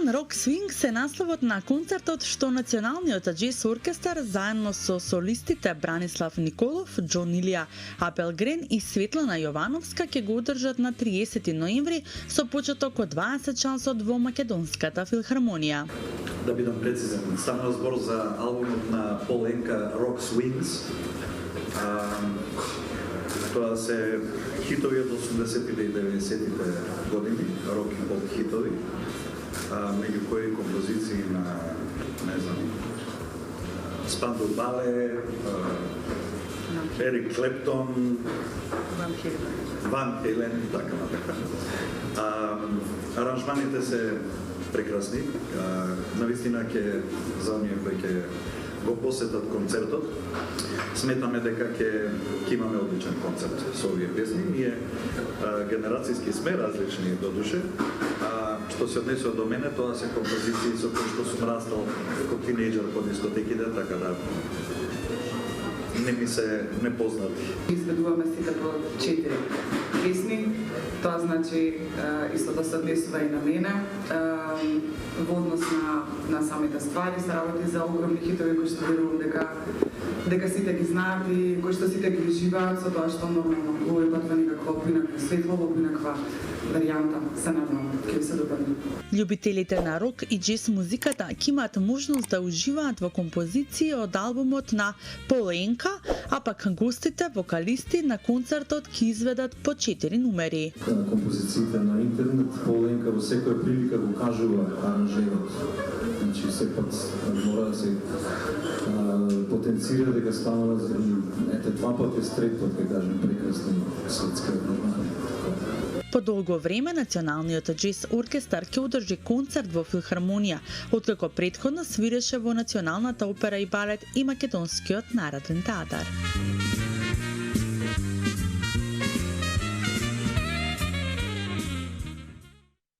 Лабителитен Рок Свингс е насловот на концертот што Националниот џез оркестар заедно со солистите Бранислав Николов, Џон Илија Апелгрен и Светлана Јовановска ќе го одржат на 30 ноември со почеток од 20 часот во Македонската филхармонија. Да бидам прецизен, станува збор за албумот на Пол Енка Rock Swings. Тоа се хитови од 80-тите и 90-тите години, рок и поп хитови, меѓу кои композиции на, не знам, Спандau Бале, Ерик Клептон, Ван Хелен и така натака. Аранжманите се прекрасни. Навистина ќе за оние кои ќе го посетат концертот, сметаме дека ќе имаме одличен концерт со овие песни. Ние генерацијски сме различни до душе, што се однесува до мене, тоа се композиции со кои што сум растал како тинејџер по дискотеките, така да не ми се непознати. Изведуваме сите по 4 песни, тоа значи истото се однесува и на мене. Во однос на самите ствари се работи за огромни хитови кои што верувам дека сите ги знаат и кои што сите ги живеат со тоа што нормално овој пат во некакво поинакво светло, во поинаква варијанта. Се надевам ќе ви се допадне. Љубителите на рок и џез музиката ќе имаат можност да уживаат во композиции од албумот на Пол Енка, а пак гостите, вокалисти на концертот ќе изведат по 4 номери. Композициите на интернет, Пол Енка во секоја прилика го кажува аранжерот. Значи сепак мора да се потенцира дека станува ете два пати трет пат, ќе кажем, прекрасна светска програма. По долго време Националниот џез оркестар ќе одржи концерт во филхармонија, откако претходно свиреше во Националната опера и балет и Македонскиот народен театар.